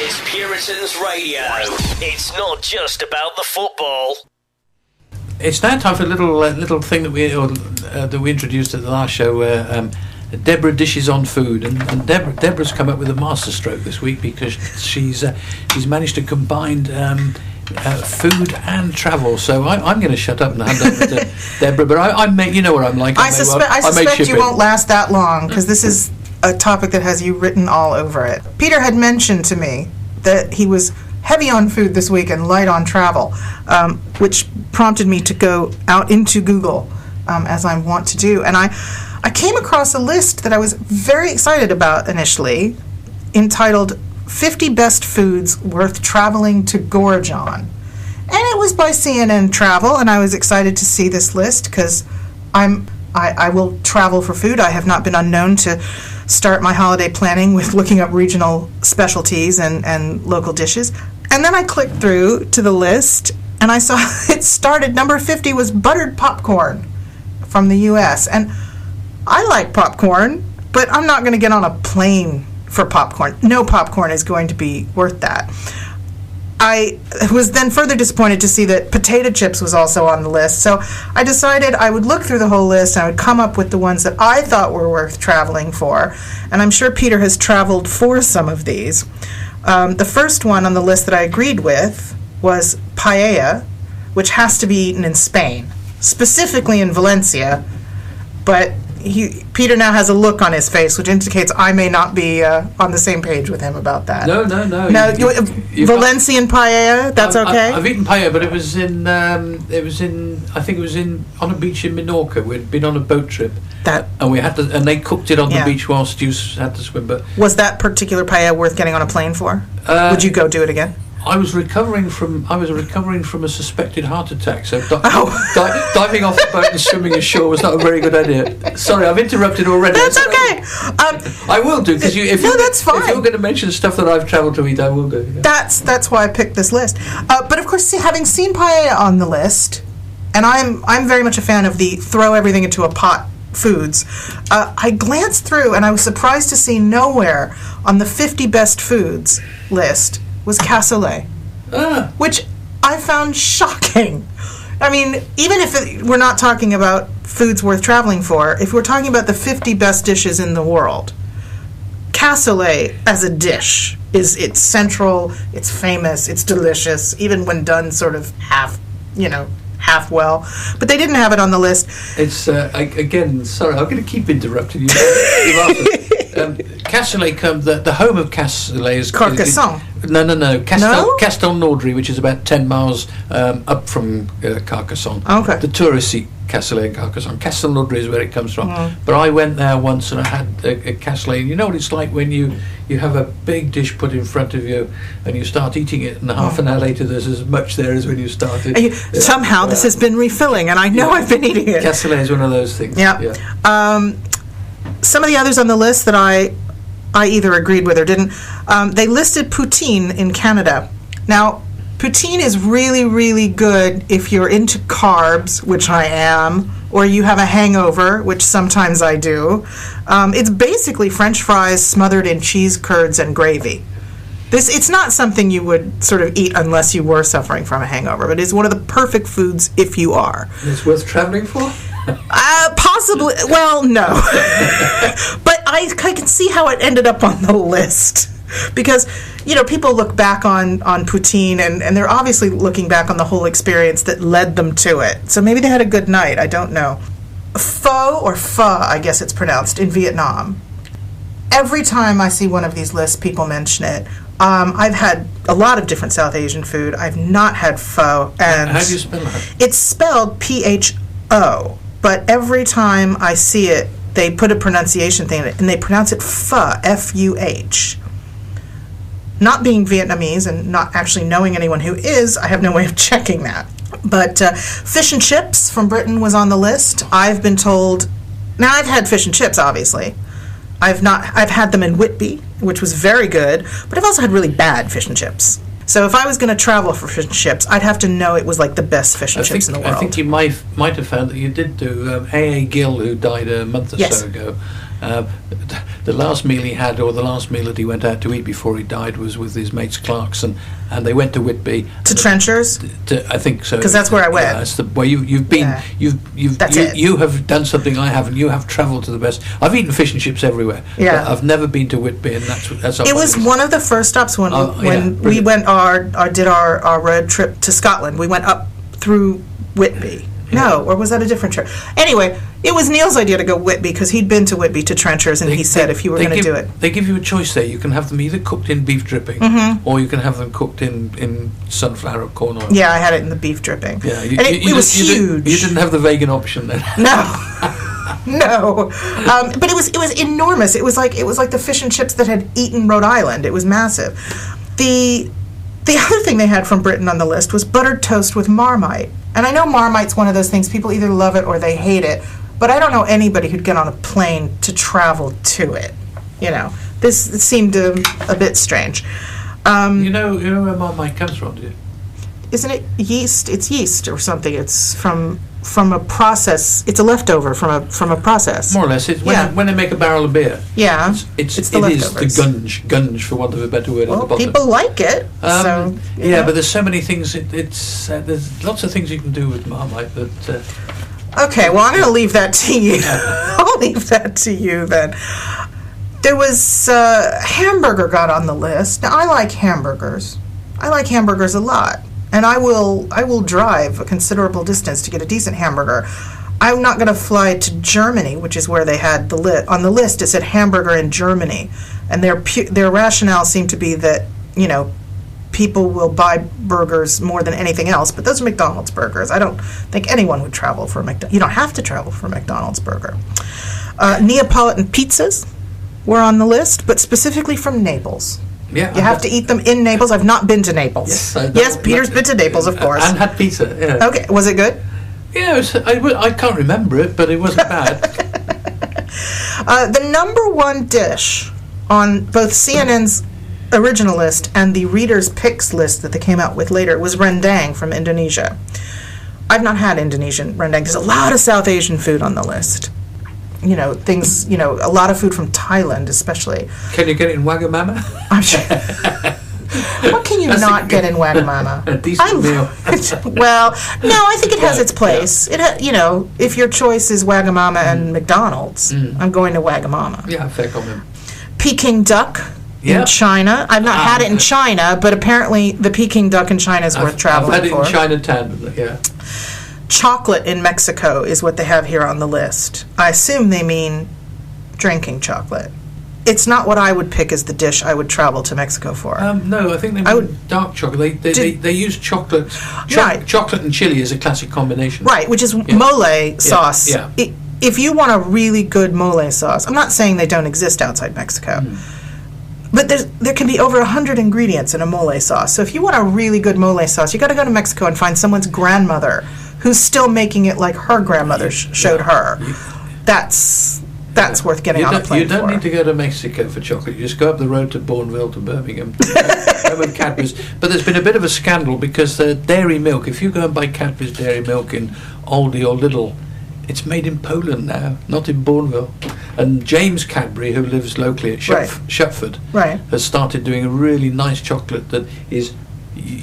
is Puritans Radio. It's not just about the football. It's now time for a little thing that we introduced at the last show, where Deborah dishes on food, and Deborah's come up with a masterstroke this week because she's managed to combine food and travel. So I'm going to shut up and hand over to Deborah. But I may, you know what I'm like. I suspect you won't last that long because this is a topic that has you written all over it. Peter had mentioned to me that he was heavy on food this week and light on travel, which prompted me to go out into Google, as I want to do. And I came across a list that I was very excited about initially, entitled 50 Best Foods Worth Traveling to Gorge On. And it was by CNN Travel, and I was excited to see this list because I will travel for food. I have not been unknown to start my holiday planning with looking up regional specialties and local dishes. And then I clicked through to the list, and I saw it started, number 50 was buttered popcorn from the U.S. And I like popcorn, but I'm not going to get on a plane for popcorn. No popcorn is going to be worth that. I was then further disappointed to see that potato chips was also on the list. So I decided I would look through the whole list and I would come up with the ones that I thought were worth traveling for. And I'm sure Peter has traveled for some of these. The first one on the list that I agreed with was paella, which has to be eaten in Spain, specifically in Valencia. But Peter now has a look on his face, which indicates I may not be on the same page with him about that. No. Valencian paella, that's okay? I've eaten paella, but it was in on a beach in Menorca. We'd been on a boat trip. And they cooked it on the beach whilst you had to swim. But was that particular paella worth getting on a plane for? Would you go do it again? I was recovering from a suspected heart attack, so diving off the boat and swimming ashore was not a very good idea. Sorry, I've interrupted already. That's okay. I will do, because that's fine. If you're going to mention stuff that I've travelled to eat, I will do. Yeah. That's why I picked this list. But of course, having seen paella on the list, and I'm very much a fan of the throw everything into a pot foods, I glanced through and I was surprised to see nowhere on the 50 best foods list was cassoulet, which I found shocking. I mean, even if we're not talking about foods worth traveling for, if we're talking about the 50 best dishes in the world, cassoulet as a dish it's central, it's famous, it's delicious, even when done sort of half well. But they didn't have it on the list. It's again, sorry, I'm going to keep interrupting you. Cassoulet, the home of cassoulet is Carcassonne. No. Castelnaudary, which is about 10 miles up from Carcassonne. Okay. The tourists eat cassoulet in Carcassonne. Castelnaudary is where it comes from. But I went there once and I had a cassoulet. And you know what it's like when you have a big dish put in front of you and you start eating it, and half an hour later there's as much there as when you started. Somehow this has been refilling, and I know I've been eating it. Cassoulet is one of those things. Yeah. Some of the others on the list that I either agreed with or didn't, they listed poutine in Canada. Now, poutine is really, really good if you're into carbs, which I am, or you have a hangover, which sometimes I do. It's basically French fries smothered in cheese curds and gravy. It's not something you would sort of eat unless you were suffering from a hangover, but it's one of the perfect foods if you are. It's worth traveling for? Possibly. Well, no. But I can see how it ended up on the list. Because, people look back on poutine, and they're obviously looking back on the whole experience that led them to it. So maybe they had a good night. I don't know. Pho, or pho, I guess it's pronounced, in Vietnam. Every time I see one of these lists, people mention it. I've had a lot of different South Asian food. I've not had pho. And how do you spell that? It's spelled P-H-O. But every time I see it, they put a pronunciation thing in it, and they pronounce it pho, F-U-H. Not being Vietnamese and not actually knowing anyone who is, I have no way of checking that. But fish and chips from Britain was on the list. I've been told... Now, I've had fish and chips, obviously. I've had them in Whitby, which was very good, but I've also had really bad fish and chips. So if I was going to travel for fish and chips, I'd have to know it was like the best fish and chips in the world. I think you might have found that you did do A.A. Gill, who died a month or so ago. the last meal he had, or the last meal that he went out to eat before he died, was with his mates Clarkson, and they went to Whitby. To Trenchers? I think so. Because that's where I went. Yeah, that's where you've been. Yeah. You have done something I haven't. You have travelled to the best. I've eaten fish and chips everywhere. Yeah. But I've never been to Whitby, and that's. It was one of the first stops when we went did our road trip to Scotland. We went up through Whitby. No, or was that a different trip? Anyway, it was Neil's idea to go Whitby because he'd been to Whitby to Trenchers, and he said if you were going to do it. They give you a choice there. You can have them either cooked in beef dripping, or you can have them cooked in sunflower or corn oil. Yeah, I had it in the beef dripping. Yeah, it was huge. You didn't have the vegan option then. No. No, but it was enormous. It was like the fish and chips that had eaten Rhode Island. It was massive. The other thing they had from Britain on the list was buttered toast with Marmite. And I know Marmite's one of those things, people either love it or they hate it, but I don't know anybody who'd get on a plane to travel to it. This seemed a bit strange. You know where Marmite comes from, do you? Isn't it yeast? It's yeast or something. It's from a process. It's a leftover from a process. More or less. It's when they make a barrel of beer. Yeah. It is the gunge, for want of a better word, at the bottom. People like it. But there's so many things. There's lots of things you can do with Marmite that. Okay, well, I'm going to leave that to you. I'll leave that to you then. There was hamburger got on the list. Now, I like hamburgers. I like hamburgers a lot. And I will drive a considerable distance to get a decent hamburger. I'm not going to fly to Germany, which is where they had on the list. It said hamburger in Germany, and their rationale seemed to be that people will buy burgers more than anything else. But those are McDonald's burgers. I don't think anyone would travel for a McDonald's. You don't have to travel for a McDonald's burger. Neapolitan pizzas were on the list, but specifically from Naples. Yeah, you have to eat them in Naples. I've not been to Naples. Yes, Peter's been to Naples, of course. And had pizza, yeah. Okay, was it good? Yeah, I can't remember it, but it wasn't bad. The number one dish on both CNN's original list and the Reader's Picks list that they came out with later was rendang from Indonesia. I've not had Indonesian rendang. There's a lot of South Asian food on the list. Things, a lot of food from Thailand especially. Can you get it in Wagamama? I'm sure. What can you not get in Wagamama? A decent meal. Well, no, I think it has its place. Yeah. If your choice is Wagamama and McDonald's, I'm going to Wagamama. Yeah, fair comment. Peking duck in China. I've not had it in China, but apparently the Peking duck in China is worth traveling for. I've had it in Chinatown, yeah. Chocolate in Mexico is what they have here on the list. I assume they mean drinking chocolate. It's not what I would pick as the dish I would travel to Mexico for. No, I think they mean dark chocolate. They use chocolate. Chocolate and chili is a classic combination. Right, which is mole sauce. Yeah. If you want a really good mole sauce, I'm not saying they don't exist outside Mexico, but there can be over 100 ingredients in a mole sauce. So if you want a really good mole sauce, you got to go to Mexico and find someone's grandmother who's still making it like her grandmother showed her. That's worth getting on a plane for. You don't need to go to Mexico for chocolate. You just go up the road to Bourneville to Birmingham. With Cadbury's. But there's been a bit of a scandal because the dairy milk, if you go and buy Cadbury's dairy milk in Aldi or Lidl, it's made in Poland now, not in Bourneville. And James Cadbury, who lives locally at Shepford, has started doing a really nice chocolate that is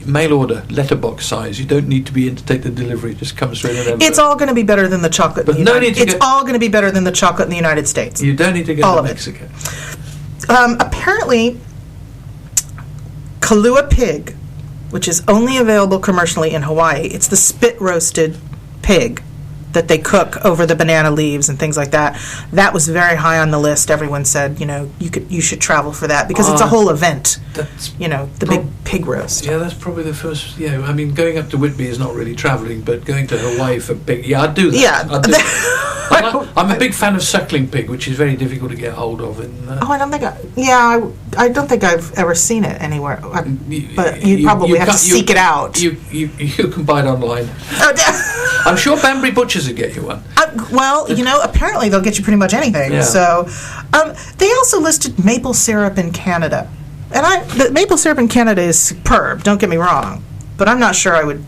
mail order, letterbox size. You don't need to be in to take the delivery. It just comes straight in an envelope. It's all going to be better than the chocolate in the United States. It's all going to be better than the chocolate in the United States. You don't need to go to Mexico. Apparently, Kahlua pig, which is only available commercially in Hawaii, it's the spit-roasted pig that they cook over the banana leaves and things like that. That was very high on the list. Everyone said, you should travel for that because it's a whole event. That's the big pig roast. Yeah, that's probably the first. Yeah, I mean, going up to Whitby is not really traveling, but going to Hawaii for pig. Yeah, I'd do that. Yeah, I'm a big fan of suckling pig, which is very difficult to get hold of. I don't think. I don't think I've ever seen it anywhere. But you probably have to seek it out. You can buy it online. I'm sure Banbury Butchers would get you one. Apparently they'll get you pretty much anything. Yeah. So, they also listed maple syrup in Canada, and the maple syrup in Canada is superb. Don't get me wrong, but I'm not sure I would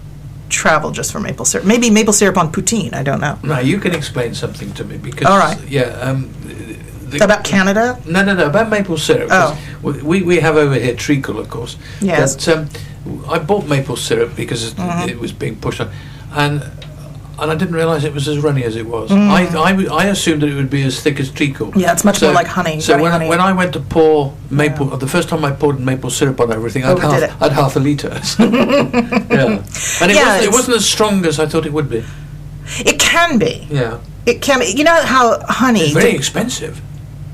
travel just for maple syrup. Maybe maple syrup on poutine. I don't know. No, you can explain something to me because. All right. Yeah. About Canada? No, about maple syrup. Oh. We have over here treacle, of course. Yes. But I bought maple syrup because it was being pushed on, and I didn't realise it was as runny as it was. I assumed that it would be as thick as treacle. Yeah, it's much more like honey. So when honey. I went to pour the first time I poured maple syrup on everything, I'd half a litre. So, yeah, and it wasn't as strong as I thought it would be. It can be. Yeah. It can be. You know how honey... It's very expensive,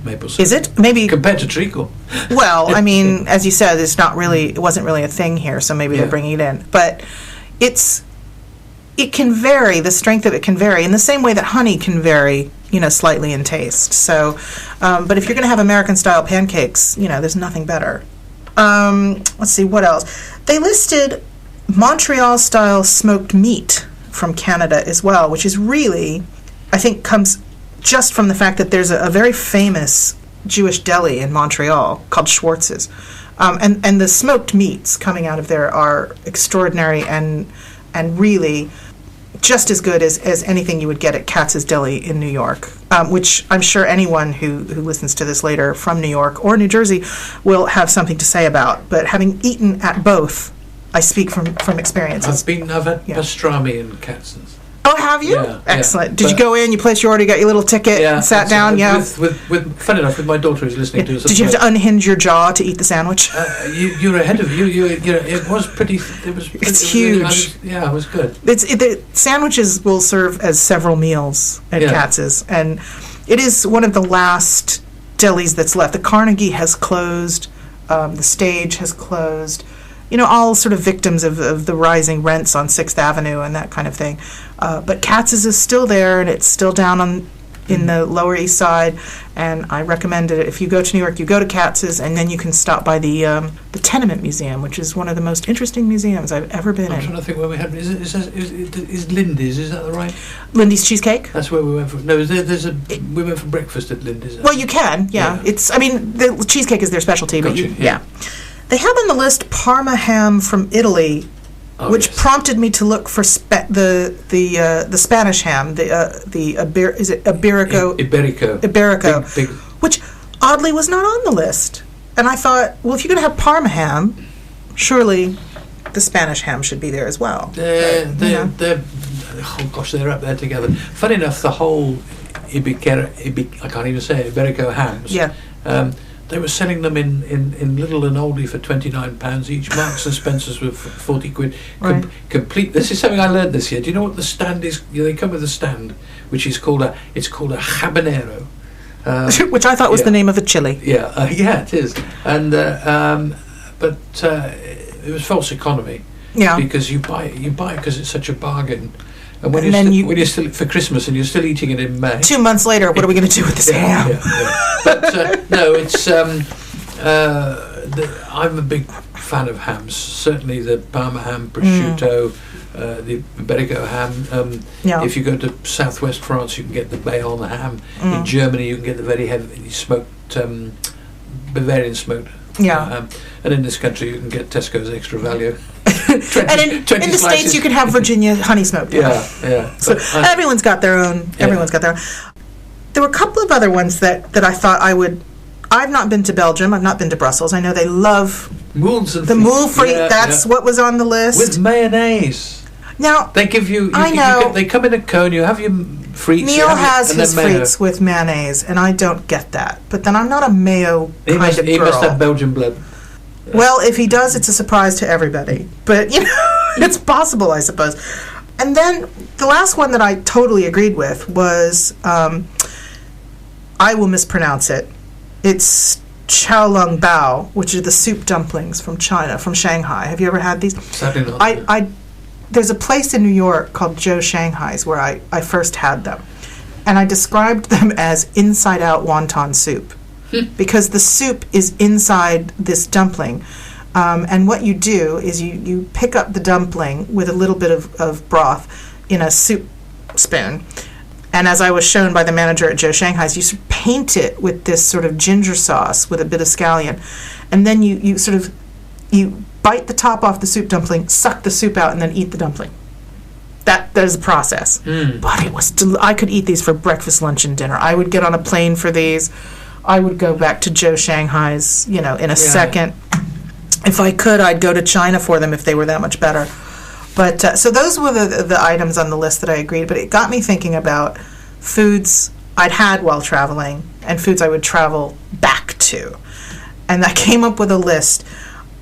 maple syrup. Is it? Maybe... Compared to treacle. Well, I mean, as you said, it wasn't really a thing here, so maybe they're bringing it in. But it can vary, the strength of it can vary, in the same way that honey can vary, slightly in taste. So, but if you're going to have American-style pancakes, there's nothing better. Let's see, what else? They listed Montreal-style smoked meat from Canada as well, which is really, I think, comes just from the fact that there's a very famous Jewish deli in Montreal called Schwartz's. And the smoked meats coming out of there are extraordinary and really just as good as anything you would get at Katz's Deli in New York, which I'm sure anyone who listens to this later from New York or New Jersey will have something to say about. But having eaten at both, I speak from experience. I've had pastrami in Katz's. Oh, have you? Yeah, excellent. Did you go in? You placed your order, got your little ticket, and sat down? Yeah. With funny enough, with my daughter who's listening to us. Did you have to unhinge your jaw to eat the sandwich? You're ahead of you. It was pretty. It's huge. It was good. The sandwiches will serve as several meals at Katz's, and it is one of the last delis that's left. The Carnegie has closed. The Stage has closed. All sort of victims of the rising rents on 6th Avenue and that kind of thing. But Katz's is still there, and it's still down in the Lower East Side. And I recommend it. If you go to New York, you go to Katz's, and then you can stop by the Tenement Museum, which is one of the most interesting museums I've ever been in. I'm trying to think where we had. Is Lindy's? Is that the right? Lindy's Cheesecake? That's where we went for. No, we went for breakfast at Lindy's. Well, you can. Yeah. The cheesecake is their specialty. Gotcha, but yeah. They have on the list Parma ham from Italy, which prompted me to look for the Spanish ham, is it Iberico? Iberico. Big. Which oddly was not on the list. And I thought, well, if you're going to have Parma ham, surely the Spanish ham should be there as well. They're up there together. Funny enough, the whole I can't even say it, Iberico hams. Yeah. They were selling them in Lidl and Aldi for £29 each. Marks and Spencer's were for 40 quid. Right. Complete. This is something I learned this year. Do you know what the stand is? They come with a stand, which is called a habanero. Which I thought was the name of a chili. Yeah, it is. And but it was false economy. Yeah. Because you buy it because it's such a bargain. And when you're still for Christmas and you're still eating it in May. 2 months later, what are we going to do with this ham? Yeah. But no, it's. I'm a big fan of hams. Certainly the Parma ham, prosciutto, the Iberico ham. If you go to southwest France, you can get the Bayonne ham. In Germany, you can get the very heavy smoked Bavarian smoked. Yeah. And in this country, you can get Tesco's Extra Value. 20, and in the States, you can have Virginia honey smoked. Yeah. So everyone's got their own. Everyone's got their own. There were a couple of other ones that I thought I would. I've not been to Belgium. I've not been to Brussels. I know they love moules and the moule frite. That's what was on the list. With mayonnaise. Now they give you. I know they come in a cone. You have your frites. Neil has his frites with mayonnaise, and I don't get that. But then I'm not a mayo kind of girl. He must have Belgian blood. Well, if he does, it's a surprise to everybody. But, it's possible, I suppose. And then the last one that I totally agreed with was, I will mispronounce it. It's chow lung bao, which are the soup dumplings from China, from Shanghai. Have you ever had these? Certainly not. There's a place in New York called Joe Shanghai's where I first had them. And I described them as inside-out wonton soup. Because the soup is inside this dumpling. And what you do is you pick up the dumpling with a little bit of broth in a soup spoon. And as I was shown by the manager at Joe Shanghai's, you sort of paint it with this sort of ginger sauce with a bit of scallion. And then you bite the top off the soup dumpling, suck the soup out, and then eat the dumpling. That is a process. But it was I could eat these for breakfast, lunch, and dinner. I would get on a plane for these. I would go back to Joe Shanghai's, in a second. If I could, I'd go to China for them if they were that much better. But so those were the items on the list that I agreed. But it got me thinking about foods I'd had while traveling and foods I would travel back to. And I came up with a list.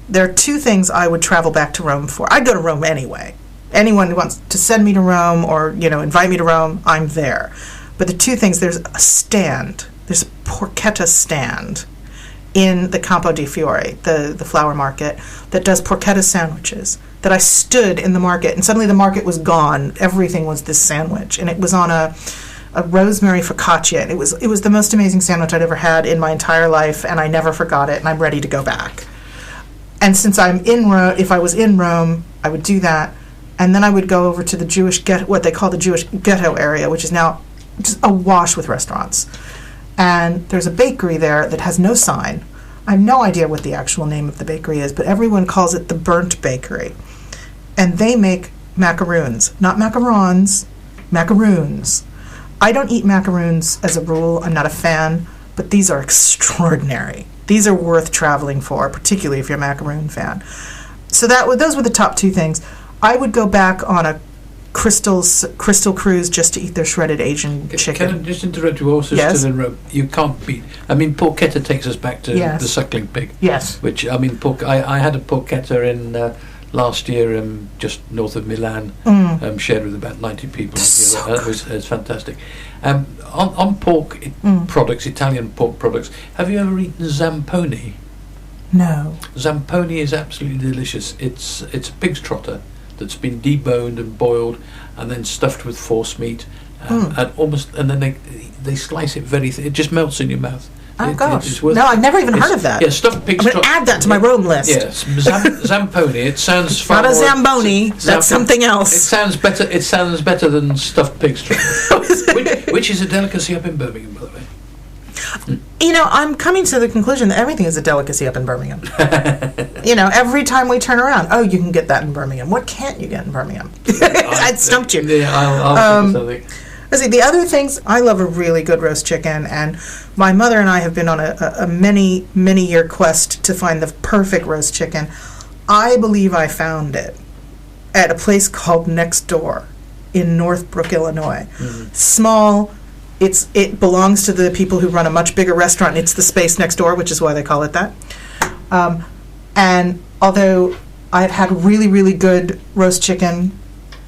There are 2 things I would travel back to Rome for. I'd go to Rome anyway. Anyone who wants to send me to Rome or, invite me to Rome, I'm there. But the 2 things, there's a stand. There's a porchetta stand in the Campo di Fiore, the flower market, that does porchetta sandwiches. That I stood in the market, and suddenly the market was gone. Everything was this sandwich, and it was on a rosemary focaccia. And it was the most amazing sandwich I'd ever had in my entire life, and I never forgot it, and I'm ready to go back. And since I'm in Rome, if I was in Rome, I would do that, and then I would go over to the Jewish what they call the Jewish ghetto area, which is now just awash with restaurants. And there's a bakery there that has no sign. I have no idea what the actual name of the bakery is, but everyone calls it the Burnt Bakery. And they make macaroons. Not macarons, macaroons. I don't eat macaroons as a rule. I'm not a fan, but these are extraordinary. These are worth traveling for, particularly if you're a macaroon fan. So those were the top 2 things. I would go back on a crystal cruise just to eat their shredded Asian chicken. Can I just interrupt you also? Yes. Still in Rome? You can't beat. Porchetta takes us back to the suckling pig. Yes. Which I had a porchetta in last year, just north of Milan, shared with about 90 people. It's fantastic. On pork products, Italian pork products, have you ever eaten zamponi? No. Zamponi is absolutely delicious. It's a pig's trotter that's been deboned and boiled and then stuffed with force meat, and then they slice it very thin. It just melts in your mouth. Oh gosh! No, I've never even heard of that. Yeah, stuffed pig's. I'm going to add that to my Rome list. Yes, zamponi. It sounds far not a more, Zamboni. That's something else. It sounds better. It sounds better than stuffed pig's trotter, which is a delicacy up in Birmingham, by the way. I'm coming to the conclusion that everything is a delicacy up in Birmingham. Every time we turn around, you can get that in Birmingham. What can't you get in Birmingham? I'd stumped you. Yeah, I'll think of something. Let's see, the other things, I love a really good roast chicken, and my mother and I have been on a many, many year quest to find the perfect roast chicken. I believe I found it at a place called Next Door in Northbrook, Illinois. Mm-hmm. Small. It belongs to the people who run a much bigger restaurant. It's the space next door, which is why they call it that. And although I've had really, really good roast chicken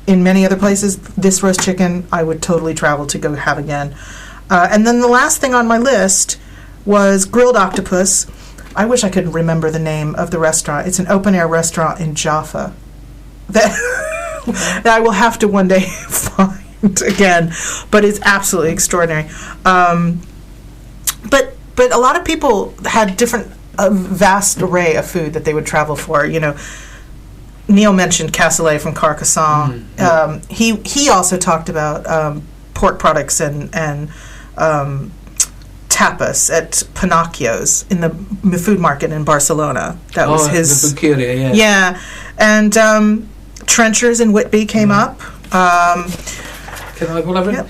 in many other places, this roast chicken I would totally travel to go have again. And then the last thing on my list was grilled octopus. I wish I could remember the name of the restaurant. It's an open-air restaurant in Jaffa that I will have to one day find again, but it's absolutely extraordinary. But a lot of people had a vast array of food that they would travel for. Neil mentioned cassoulet from Carcassonne. Mm-hmm. He also talked about pork products and tapas at Pinocchio's in the food market in Barcelona. That was his. The Buccheria, yeah. Yeah, and Trenchers in Whitby came up. Can I have yep.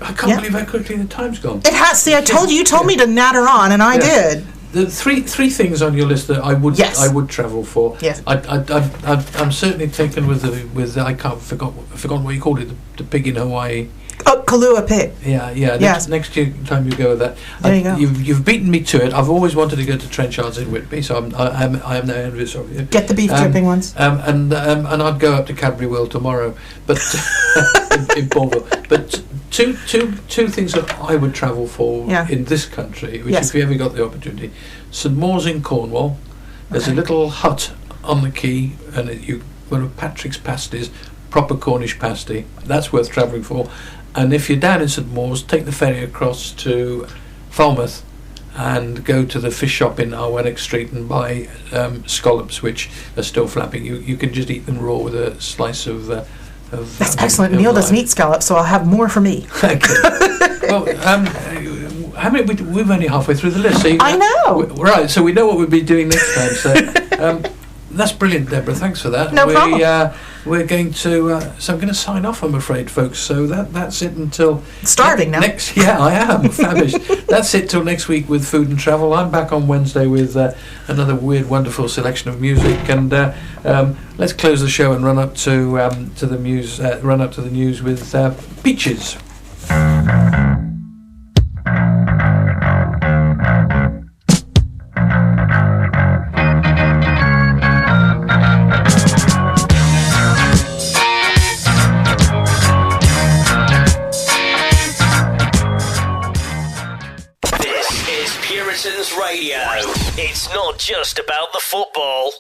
I can't believe how quickly the time's gone. It has. See, I told you. You told me to natter on, and I did. The three things on your list that I would travel for. Yes. I'm certainly taken with I forgot what you called it, the pig in Hawaii. Oh, Kahlua pig. Yeah. Yes. Next time you go with that. There you go. You've beaten me to it. I've always wanted to go to Trenchards in Whitby, so I am now envious of you. Get the beef dripping ones. And I'd go up to Cadbury World tomorrow, but in Bourville. But two things that I would travel for in this country, which if you ever got the opportunity, St Maur's in Cornwall. There's a little hut on the quay, and one of Patrick's pasties, proper Cornish pasty. That's worth travelling for. And if you're down in St Maur's, take the ferry across to Falmouth and go to the fish shop in Arwennick Street and buy scallops, which are still flapping. You can just eat them raw with a slice of that's excellent. Neil doesn't eat scallops, so I'll have more for me. Okay. Well, how many? We're only halfway through the list. So I know. Right, so we know what we'll be doing next time. So That's brilliant, Deborah. Thanks for that. No problem. We're going to. So I'm going to sign off, I'm afraid, folks. So that's it until starving now. Yeah, I am famished. That's it till next week with Food and Travel. I'm back on Wednesday with another weird, wonderful selection of music. And let's close the show and run up to the news. Run up to the news with Peaches. Puritans Radio. It's not just about the football.